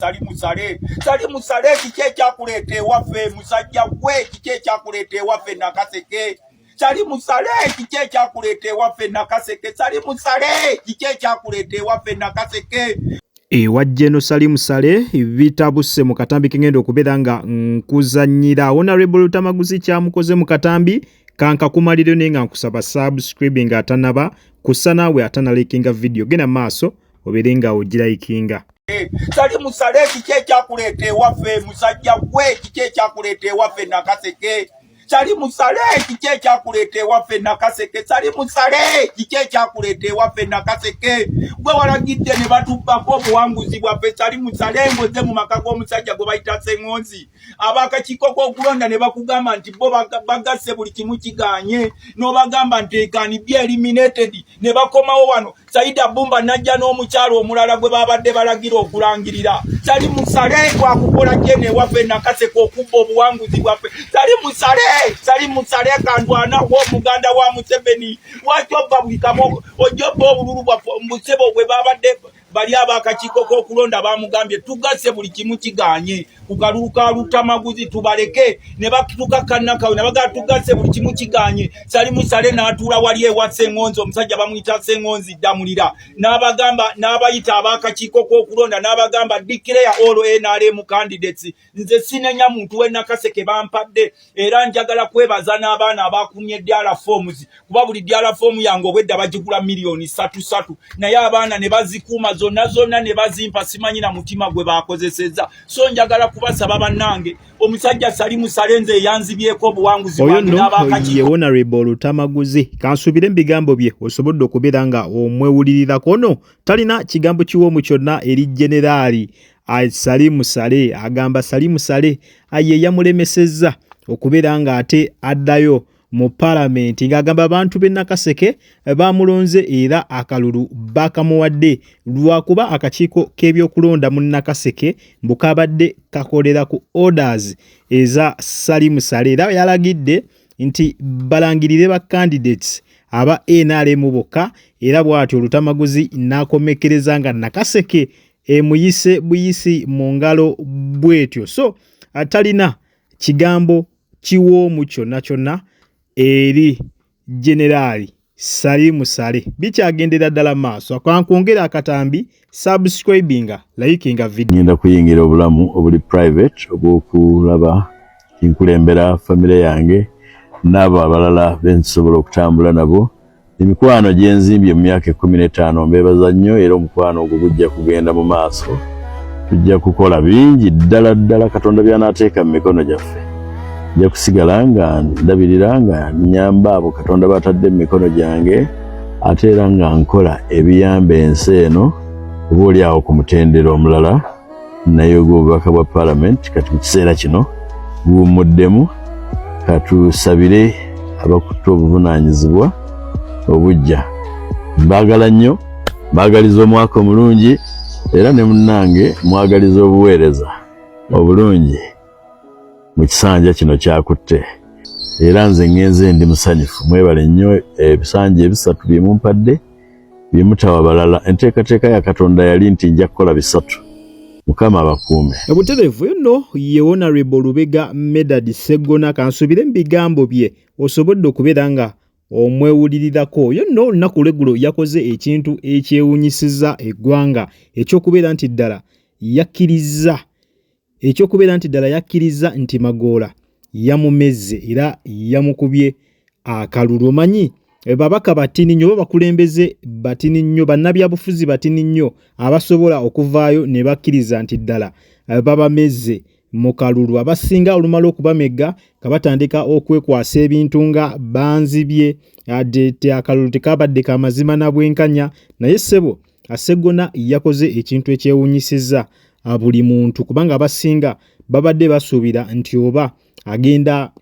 Sali musale kiki ekyakuleeta ewaffe musajja gwe kiki ekyakuleeta ewaffe Nakaseke Sali musale kiki ekyakuleeta ewaffe Nakaseke Sali musale kiki ekyakuleeta ewaffe Nakaseke Wajjeno Sali Musale bitabuse mu katambi kengendo okubeera nga nkuzannyira Honorable Lutamaguzi kyamukoze mu katambi kanka kumalire nenga nkusaba subscribing atanaba kusa nawe atanalikinga video gena maaso oberenga ogirayikinga Sali musale kiki ekyakuleeta ewaffe musajja gwe kiki ekyakuleeta ewaffe Nakaseke Sali musale kiki ekyakuleeta ewaffe Nakaseke Sali musale kiki ekyakuleeta ewaffe Nakaseke gwe walagidde ne batubbako obuwanguzi bwaffe Sali musale ngoze mu maka g'omusajja gwe bayita Ssengonzi ab'akakiiko k'okulonda ne bakugamba nti bo bagasse buli kimu kiganye n'obagamba nti ekani bye eliminated ne bakomawo wano Saida Bumba najja n'omukyalo omulala gwe babadde balagira okulangirira Sali musale twakukola jene ewaffe Nakaseke okubba obuwanguzi bwaffe Sali musale kandwana w'omuganda wa Museveni wajobba buli kamu ojobba obululu bwaffe mbusebo bwe babadde bali ab'akakiiko k'okulonda bamugambye tugasse buli kimu kiganye ku kalulu ka Lutamaguzi tubaleke ne batukakanakawe ne baga tugasse buli kimu kiganye Sali musale n'atuula wali ewa Ssengonzi omusajja bamuyita Ssengonzi Damulira n'abagamba n'abayita ab'akakiiko k'okulonda n'abagamba declare all NRM candidates nze sinenya muntu we Nakaseke bampadde era njagala kwebaza n'abaana abakumye ddala forms kuba buli ddala form yange obwedda bagigula milioni 3 naye abaana ne bazikuuma zonna ne bazimpa simanyi na mutima gwe bakozeseza so njagala kubasaba bannange omusajja Sali musale nze yanzibyeko obuwanguzi bwange n'abakakiiko Honorable Lutamaguzi kansubire mbigambo bye osobodde okubeera nga omwewulirira kono talina kigambo kiwoomu kyonna eri generali Sali musale agamba Sali musale aye yamulemesezza okubeera nga ate addayo mu parliament ng'agamba abantu b'e Nakaseke bamulonze era akalulu bakamuwadde lwakuba akakiiko k'ebyokulonda mu Nakaseke mbukabadde kakolera ku orders eza Sali musale era yalagidde nti balangirire ba candidates aba NRM bokka era bw'atyo Lutamaguzi n'akomekereza nga Nakaseke emuyise buyisi mu ngalo bwetyo so atalina kigambo kiwoomu kyonna eri generali Sali musale bikyagendera ddala maaso akwankongera akatambi subscribinga likinga video ngenda kuyingira obulamu obuli private obwokulaba kinkulembera family yange n'abo abalala bensobola okutambula nabo emikwano gyenzimbye mu myaka 15 mbebaza nnyo era omukwano ogwo gujja kugenda mu maaso tujja kukola bingi ddala Katonda by'anaateeka mu mikono gyaffe nja kusigala nga ndabirira nga nyamba abo Katonda batadde mu mikono gyange ate era nga nkola ebiyamba ensi eno oba oli awo ku mutendera omulala naye ogw'obubaka bwa parliament kati mu kiseera kino buwummuddemu katusabire abakutte obuvunaanyizibwa obujja mbaagala nnyo mbaagaliza omwaka omulungi era ne munnange mwagaliza obuweereza obulungi mu kisanja kino kyakutte era nze ngenze ndi musanyufu mwebale nnyo ebisanja ebisatu bye mumpadde bye mutawa balala enteekateeka ya Katonda yali nti nja kukola bisatu Mukama abakuume obutereevu nno ye Honorable Lubega Medad Sseggona kansubire mu bigambo bye osobodde okubeera nga omwewulirirako yo nno olunaku lw'eggulo yakoze ekintu ekyewunyisizza eggwanga ekyokubeera nti ddala yakkiriza nti Magoola yamumezze era yamukubye akalulu omanyi babaka batini nnyo bakulembeze batini nnyo bannabyabufuzi batini nnyo abasobola okuvaayo ne bakkiriza nti ddala babamezze mu kalulu abasinga olumala okubamegga kabatandika okwekwasa ebintu nga banzibye adde akalulu tekabadde kamazima na bwenkanya naye ssebo Sseggona yakoze ekintu ekyewunyisizza buli muntu kubanga abasinga babadde basuubira nti oba agenda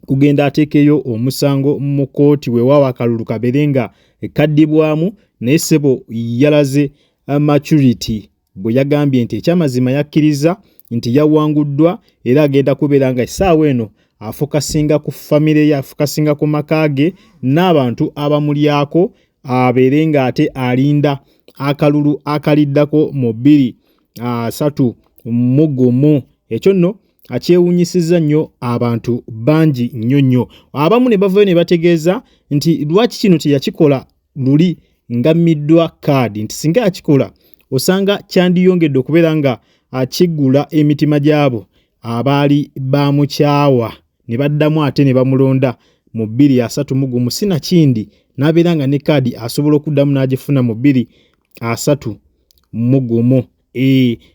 kugenda ateekeyo omusango mu kooti weewaawo akalulu kabeere nga kaddibwamu naye ssebo yalaze maturity bwe yagambye nti ekyamazima yakkiriza nti yawanguddwa era agenda kubeera nga essaawa eno afokasinga ku famire ye afokasinga ku maka ge n'abantu abamulyako abeere nga ate alinda akalulu akaliddako mu 20 31. Ekyo nno akyewunyisizza nnyo abantu bangi nnyo. Abamu ne bavayo ne bategeeza nti lwaki kino teyakikola luli ngamiddwa kaadi, nti singa yakikola osanga kyandiyongedde okubeera nga akiggula emitima gy'abo abaali bamukyawa ne baddamu ate ne bamulonda mu 2031. Sinakindi n'abeera nga ne kaadi asobola okuddamu n'agifuna mu 2031.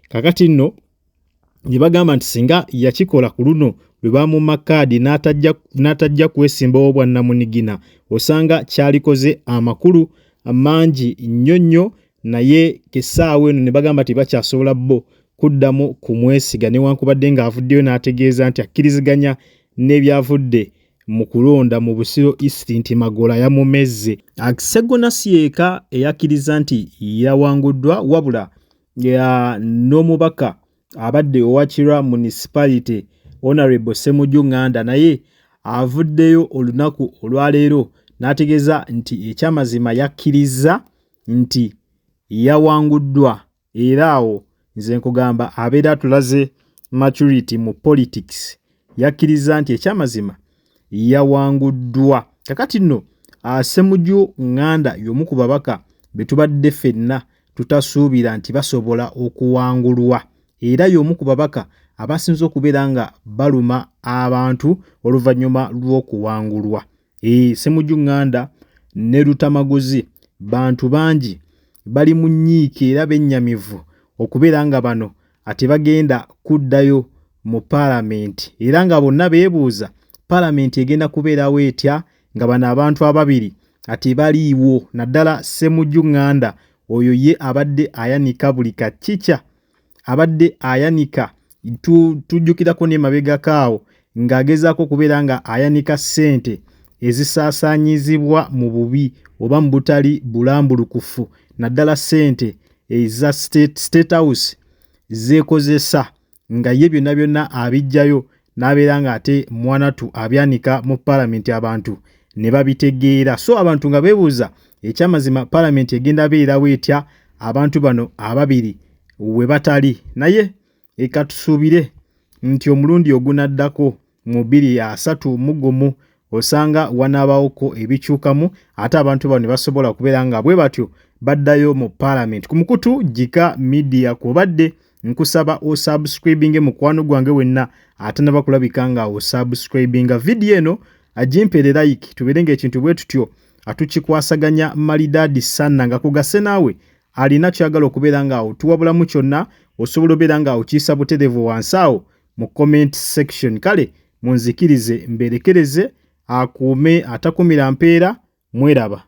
Kakati nno ne bagamba nti singa yakikola ku luno lwe bamumma kaadi n'atajja kwesimbawo bwannamunigina osanga kyalikoze amakulu mangi nnyo, naye kesaawe eno ne bagamba tebakyasobola bo kuddamu kumwesiga newankubadde ng'avuddeyo n'ategeeza nti akkiriziganya n'ebyavudde mu kulonda mu Busiro East nti Magola yamumezze. Sseggona si yeka eyakkiriza nti yawanguddwa, wabula n'omubaka abadde owakirwa municipality Honorable Ssemujju Nganda naye avuddeyo olunaku olwaleero n'ategeeza nti ekyamazima yakkiriza nti yawanguddwa, era awo nze nkugamba abeera tulaze maturity mu politics. Yakkiriza nti ekyamazima yawanguddwa. Kakati nno Ssemujju Nganda y'omu ku babaka be tubadde ffenna tutasuubira nti basobola okuwangulwa, era y'omu ku babaka abasinze okubeera nga baluma abantu oluvannyuma lw'okuwangulwa. Ssemujju Nganda ne Lutamaguzi bantu bangi bali mu nnyiike era bennyamivu okubeera nga bano ate bagenda kuddayo mu paalamenti, era nga bonna beebuuza paalamenti egenda kubeerawo etya nga bano abantu ababiri ate baliiwo. Naddala Ssemujju Nganda oyo ye abadde ayanika buli kakica, abadde ayanika tujjukirako n'emabega kaawo ng'agezaako okubeera nga ayanika ssente ezisaasaanyizibwa mu bubi oba mu butali bulambulukufu, naddala ssente eza State House zeekozesa, nga ye byonna abijjayo n'abeera nga ate mwanatu abyanika mu paalamenti abantu ne babitegeera. So abantu nga beebuuza ekyamazima paalamenti egenda beerawo etya abantu bano ababiri we batali, naye ekatusuubire nti omulundi ogunaddako mu 2031 osanga wanaabawoko ebikyukamu ate abantu bano ne basobola okubeera nga bwe batyo baddayo mu paalamenti. Ku mukutu Jika Media kw'obadde nkusaba osubscribinge mukwano gwange wenna ate nabakulabika nga osubscribinga video eno agimpere like tubeere ng'ekintu bwe tutyo atukikwasaganya malidaadi sanna nga kugase naawe alina kyagala okubeera nga otuwabulamu kyonna osobola obeera nga okiisa butereevu wansi awo mu comment section. Kale munzikirize mberekereze akuume atakumira mpeera. Mweraba.